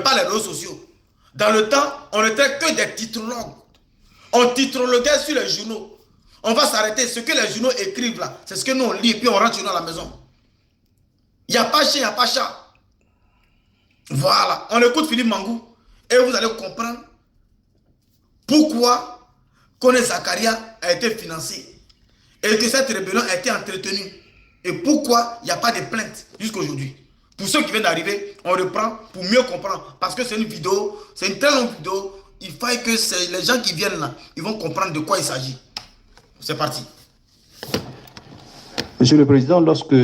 pas les réseaux sociaux. Dans le temps, on n'était que des titrologues. On titrologuait sur les journaux. On va s'arrêter. Ce que les journaux écrivent là, c'est ce que nous on lit et puis on rentre chez nous à la maison. Il n'y a pas chien, il n'y a pas chat. Voilà. On écoute Philippe Mangou et vous allez comprendre pourquoi Kone Zakaria a été financé et que cette rébellion a été entretenue. Et pourquoi il n'y a pas de plainte jusqu'à aujourd'hui. Pour ceux qui viennent d'arriver, on reprend pour mieux comprendre. Parce que c'est une vidéo, c'est une très longue vidéo. Il faut que les gens qui viennent là, ils vont comprendre de quoi il s'agit. C'est parti. Monsieur le Président, lorsque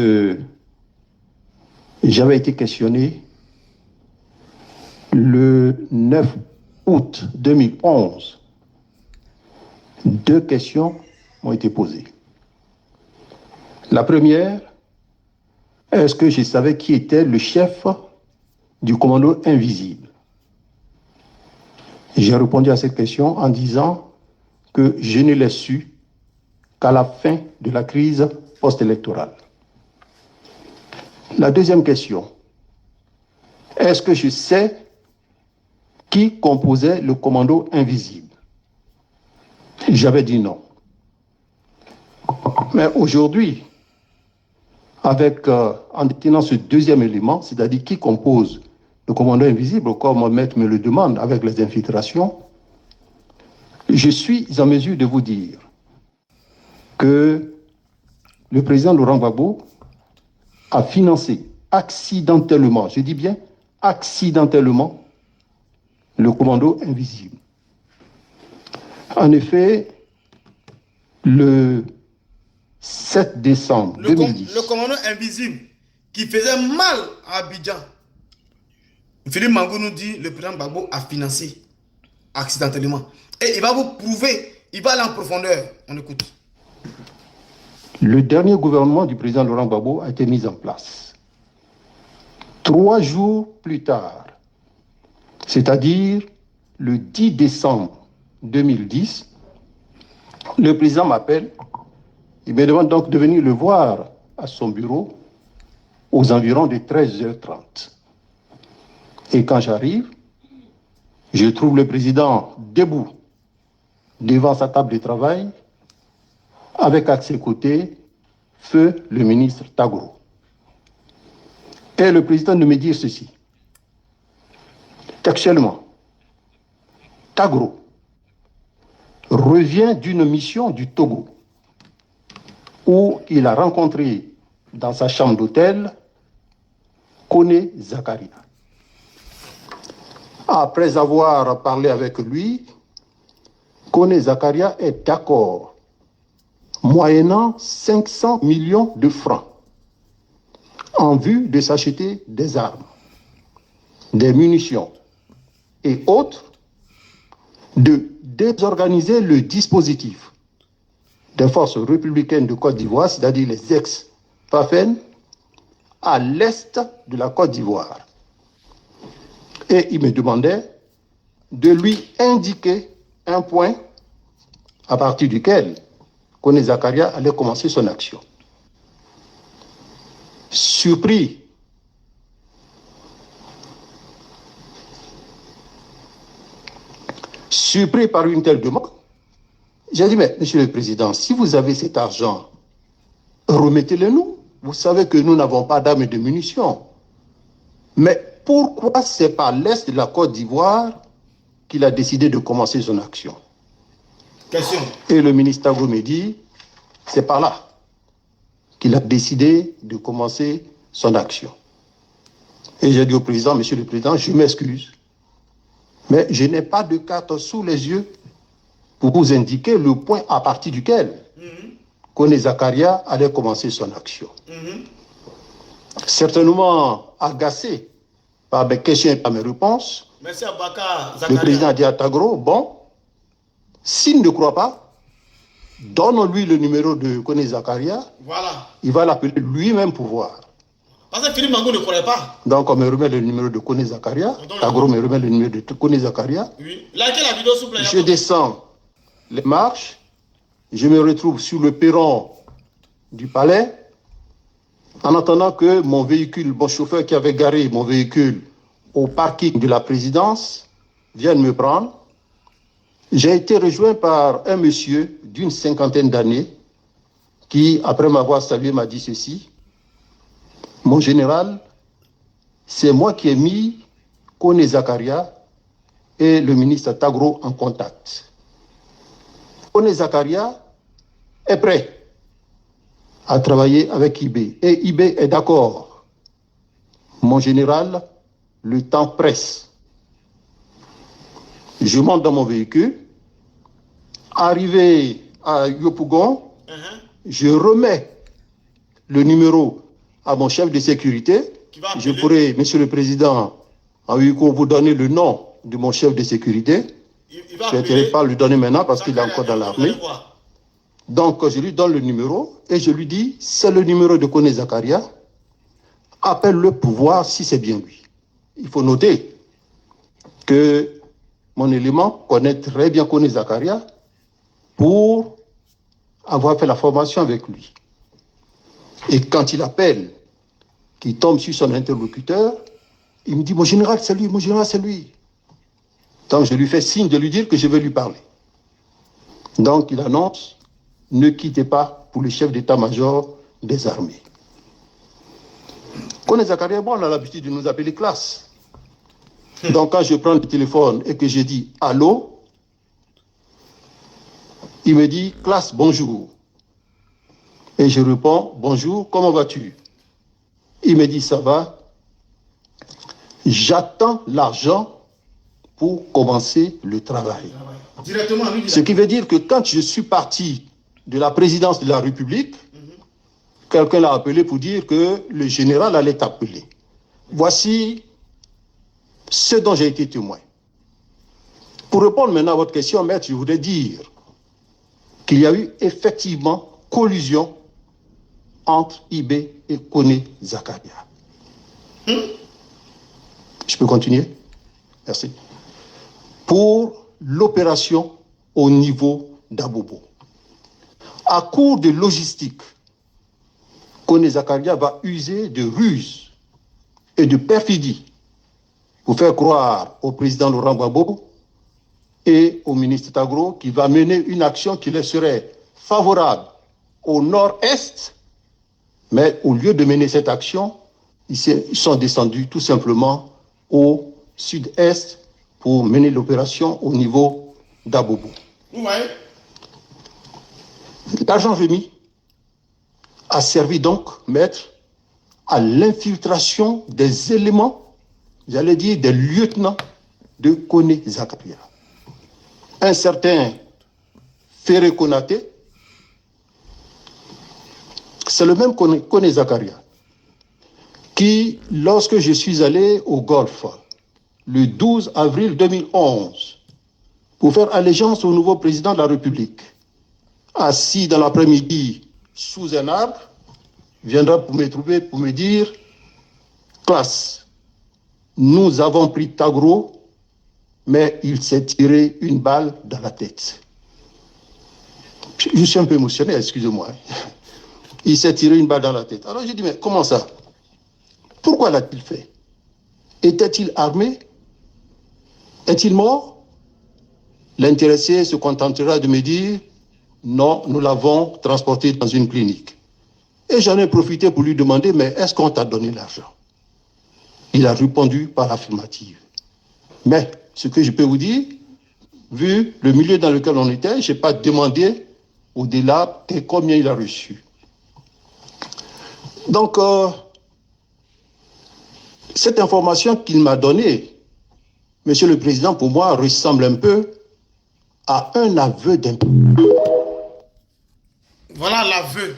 j'avais été questionné le 9 août 2011, 2 questions m'ont été posées. La première, est-ce que je savais qui était le chef du commando invisible? J'ai répondu à cette question en disant que je ne l'ai su qu'à la fin de la crise post-électorale. La deuxième question, est-ce que je sais qui composait le commando invisible? J'avais dit non. Mais aujourd'hui, en détenant ce deuxième élément, c'est-à-dire qui compose le commando invisible, comme mon maître me le demande, avec les infiltrations, je suis en mesure de vous dire que le président Laurent Gbagbo a financé accidentellement, je dis bien accidentellement, le commando invisible. En effet, le 7 décembre 2010. Le commandant invisible qui faisait mal à Abidjan. Philippe Mangou nous dit le président Gbagbo a financé accidentellement. Et il va vous prouver, il va aller en profondeur. On écoute. Le dernier gouvernement du président Laurent Gbagbo a été mis en place. 3 jours plus tard, c'est-à-dire le 10 décembre 2010, le président m'appelle. Il me demande donc de venir le voir à son bureau aux environs de 13h30. Et quand j'arrive, je trouve le président debout devant sa table de travail avec à ses côtés feu le ministre Tagro. Et le président de me dire ceci. Textuellement, Tagro revient d'une mission du Togo où il a rencontré dans sa chambre d'hôtel Kone Zakaria. Après avoir parlé avec lui, Kone Zakaria est d'accord, moyennant 500 millions de francs, en vue de s'acheter des armes, des munitions et autres, de désorganiser le dispositif des forces républicaines de Côte d'Ivoire, c'est-à-dire les ex-FAFEN, à l'est de la Côte d'Ivoire. Et il me demandait de lui indiquer un point à partir duquel Kone Zakaria allait commencer son action. Surpris par une telle demande, j'ai dit, mais Monsieur le Président, si vous avez cet argent, remettez-le nous. Vous savez que nous n'avons pas d'armes et de munitions. Mais pourquoi c'est par l'est de la Côte d'Ivoire qu'il a décidé de commencer son action? Question. Et le ministre Tagro me dit, c'est par là qu'il a décidé de commencer son action. Et j'ai dit au président, Monsieur le Président, je m'excuse, mais je n'ai pas de carte sous les yeux pour vous indiquer le point à partir duquel Kone Zakaria allait commencer son action. Certainement agacé par mes questions et par mes réponses, Merci Abaka Zakaria. le président a dit à Tagro, bon, s'il ne croit pas, donne-lui le numéro de Kone Zakaria. Voilà. Il va l'appeler lui-même pour voir. Parce que Philippe Mangou ne croyait pas. Donc on me remet le numéro de Kone Zakaria. Tagro me remet le numéro de Kone Zakaria. Oui. Likez la vidéo s'il vous plaît. Je descends les marches. Je me retrouve sur le perron du palais. En attendant que mon véhicule, mon chauffeur qui avait garé mon véhicule au parking de la présidence, viennent me prendre. J'ai été rejoint par un monsieur d'une 50aine d'années qui, après m'avoir salué, m'a dit ceci. Mon général, c'est moi qui ai mis Kone Zakaria et le ministre Tagro en contact. Kone Zakaria est prêt à travailler avec IB et IB est d'accord. Mon général, le temps presse. Je monte dans mon véhicule. Arrivé à Yopougon, je remets le numéro à mon chef de sécurité. Je pourrais, Monsieur le Président, en Hugo, vous donner le nom de mon chef de sécurité. Je ne vais pas le donner maintenant parce qu'il est encore dans l'armée. Donc, je lui donne le numéro et je lui dis, c'est le numéro de Kone Zakaria. Appelle-le pour voir si c'est bien lui. Il faut noter que mon élément connaît très bien Kone Zakaria pour avoir fait la formation avec lui. Et quand il appelle, qu'il tombe sur son interlocuteur, il me dit, mon général, c'est lui, mon général, c'est lui. Donc, je lui fais signe de lui dire que je vais lui parler. Donc, il annonce, ne quittez pas pour le chef d'état-major des armées. Kone Zakaria, bon, on a l'habitude de nous appeler classe. Donc, quand je prends le téléphone et que je dis « Allô », il me dit « Classe, bonjour ». Et je réponds « Bonjour, comment vas-tu » Il me dit « Ça va ». J'attends l'argent pour commencer le travail. Directement, lui, Ce qui veut dire que quand je suis parti de la présidence de la République, quelqu'un l'a appelé pour dire que le général allait t'appeler. Voici ce dont j'ai été témoin. Pour répondre maintenant à votre question, maître, je voudrais dire qu'il y a eu effectivement collusion entre IB et Kone Zakaria. Je peux continuer? Merci. Pour l'opération au niveau d'Abobo. À court de logistique, Kone Zakaria va user de ruse et de perfidie pour faire croire au président Laurent Gbagbo et au ministre Tagro qu'il va mener une action qui leur serait favorable au nord-est, mais au lieu de mener cette action, ils sont descendus tout simplement au sud-est pour mener l'opération au niveau d'Abobo. Ouais. L'argent remis a servi donc, maître, à l'infiltration des éléments, j'allais dire des lieutenants de Kone Zakaria. Un certain Ferré Konaté, c'est le même Kone Zakaria, qui, lorsque je suis allé au Golfe, le 12 avril 2011, pour faire allégeance au nouveau président de la République, assis dans l'après-midi sous un arbre, viendra pour me trouver, pour me dire « Classe, nous avons pris Tagro, mais il s'est tiré une balle dans la tête. » Je suis un peu émotionné, excusez-moi. Il s'est tiré une balle dans la tête. Alors j'ai dit « Mais comment ça? Pourquoi l'a-t-il fait? Était-il armé? Est-il mort ?» L'intéressé se contentera de me dire « Non, nous l'avons transporté dans une clinique. » Et j'en ai profité pour lui demander « Mais est-ce qu'on t'a donné l'argent ?» Il a répondu par l'affirmative. Mais ce que je peux vous dire, vu le milieu dans lequel on était, je n'ai pas demandé au-delà de combien il a reçu. Donc, cette information qu'il m'a donnée, Monsieur le Président, pour moi, ressemble un peu à un aveu d'impôt. Voilà l'aveu.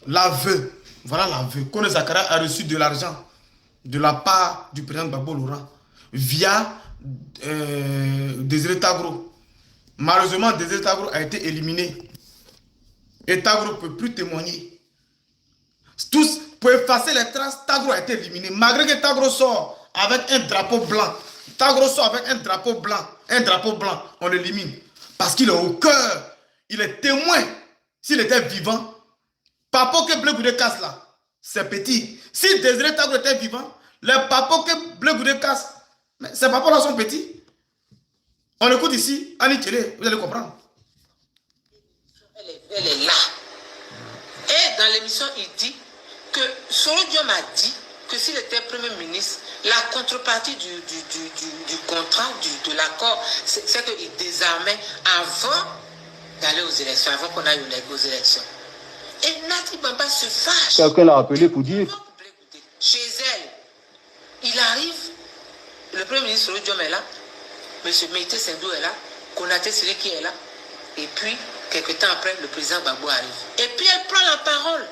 L'aveu. Voilà l'aveu. Kone Zakaria a reçu de l'argent de la part du président Gbagbo Laurent via Désiré Tagro. Malheureusement, Désiré Tagro a été éliminé. Et Tagro ne peut plus témoigner. Tous, pour effacer les traces, Tagro a été éliminé. Malgré que Tagro sort avec un drapeau blanc. Tagro sort avec un drapeau blanc, on l'élimine. Parce qu'il est au cœur. Il est témoin. S'il était vivant, Papa que bleu de casse là, c'est petit. Si Désiré Tagro était vivant, Les papos que Blé Goudé casse, mais ces papos-là sont petits. On écoute ici, Annie Télé, vous allez comprendre. Elle est là. Et dans l'émission, il dit que Soro Diom a dit que s'il était Premier ministre, la contrepartie du contrat, de l'accord, c'est qu'il désarmait avant d'aller aux élections, avant qu'on aille aux élections. Et Nati Bamba se fâche. Quelqu'un l'a appelé pour dire. Chez elle, il arrive, le Premier ministre Soro Diom est là, M. Meïté Sendou est là, Konaté Siriki est là, et puis, quelques temps après, le président Gbagbo arrive. Et puis elle prend la parole.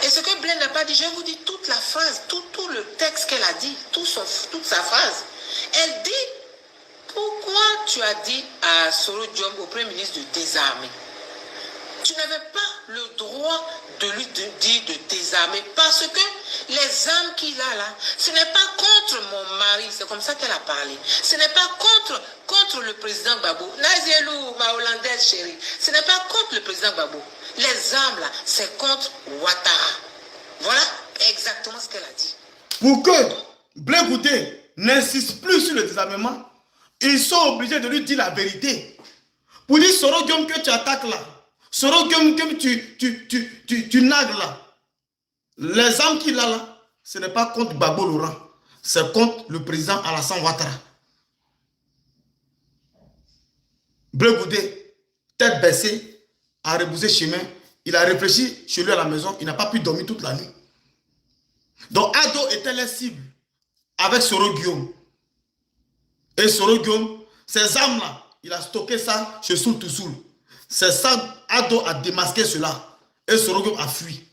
Et ce que Blaine n'a pas dit, je vous dis toute la phrase, tout le texte qu'elle a dit, toute sa phrase. Elle dit, pourquoi tu as dit à Soro Diom, au Premier ministre, de désarmer? Tu n'avais pas le droit de lui dire de désarmer parce que les armes qu'il a là, ce n'est pas contre mon mari, c'est comme ça qu'elle a parlé. Ce n'est pas contre le président Gbagbo. Nazielou, ma hollandaise chérie, ce n'est pas contre le président Gbagbo. Les armes là, c'est contre Ouattara. Voilà exactement ce qu'elle a dit. Pour que Blé Goudé n'insiste plus sur le désarmement, ils sont obligés de lui dire la vérité. Pour dire Soro Diom que tu attaques là, Soro Diom que tu nagues là, les armes qu'il a là, ce n'est pas contre Gbagbo Laurent, c'est contre le président Alassane Ouattara. Blé Goudé, tête baissée, a rebroussé chemin, il a réfléchi chez lui à la maison, il n'a pas pu dormir toute la nuit. Donc Ado était la cible avec Soro Guillaume. Et Soro Guillaume, ces armes-là, il a stocké ça chez Soul to Soul. C'est ça, Ado a démasqué cela. Et Soro Guillaume a fui.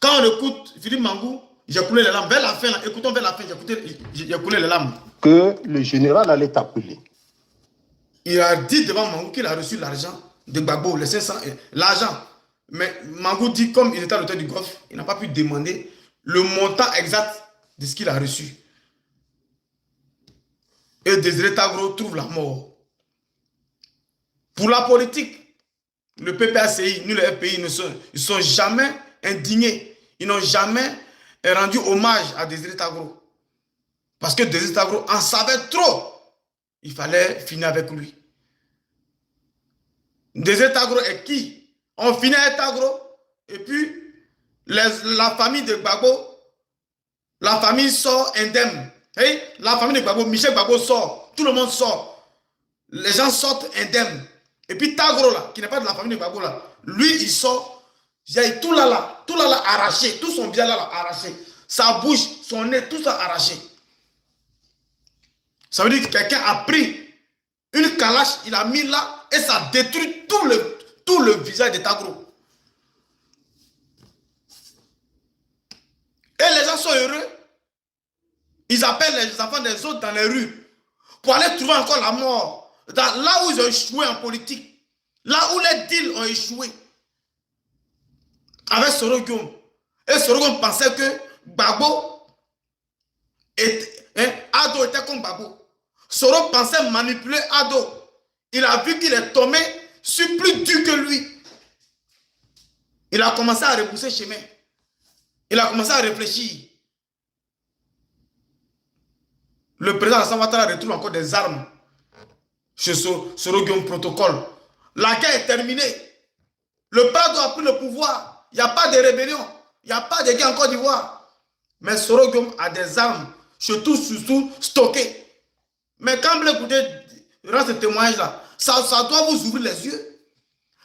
Quand on écoute Philippe Mangou, j'ai coulé les larmes. Vers la fin, là, écoutons vers la fin, j'ai coulé les larmes. Que le général allait t'appeler. Il a dit devant Mangou qu'il a reçu l'argent de Gbagbo, les 500, l'argent. Mais Mangou dit, comme il était à l'hôtel du Golfe, il n'a pas pu demander le montant exact de ce qu'il a reçu. Et Désiré Tagro trouve la mort. Pour la politique, le PPACI, nous les FPI, ils sont jamais indignés. Ils n'ont jamais rendu hommage à Désiré Tagro. Parce que Désiré Tagro en savait trop. Il fallait finir avec lui. Désiré Tagro est qui? On finit avec Tagro. Et puis, la famille de Gbagbo, la famille sort indemne. Hey, la famille de Gbagbo, Michel Gbagbo sort. Tout le monde sort. Les gens sortent indemnes. Et puis Tagro, là, qui n'est pas de la famille de Gbagbo, là, lui, il sort. Tout là, arraché. Tout son bien là, arraché. Sa bouche, son nez, tout ça arraché. Ça veut dire que quelqu'un a pris une calache, il a mis là, et ça détruit tout le visage de Tagro. Et les gens sont heureux. Ils appellent les enfants des autres dans les rues pour aller trouver encore la mort. Là où ils ont échoué en politique. Là où les deals ont échoué. Avec Soro Guillaume. Et Soro Guillaume pensait que Gbagbo Ado était comme Gbagbo. Soro pensait manipuler Ado. Il a vu qu'il est tombé sur plus dur que lui. Il a commencé à repousser chemin. Il a commencé à réfléchir. Le président Alassane Ouattara retrouve encore des armes chez Soro Guillaume Protocole. La guerre est terminée. Le Prado a pris le pouvoir. Il n'y a pas de rébellion. Il n'y a pas de guerre en Côte d'Ivoire. Mais Soro Guillaume a des armes, surtout stockées. Mais quand Blé Goudé rend ce témoignage-là, ça doit vous ouvrir les yeux.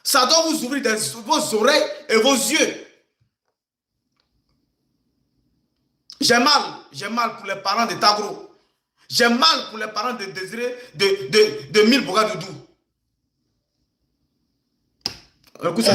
Ça doit vous ouvrir vos oreilles et vos yeux. J'ai mal pour les parents de Tagro. J'ai mal pour les parents de Désiré, de Mille Bogadoudou. Écoute ça.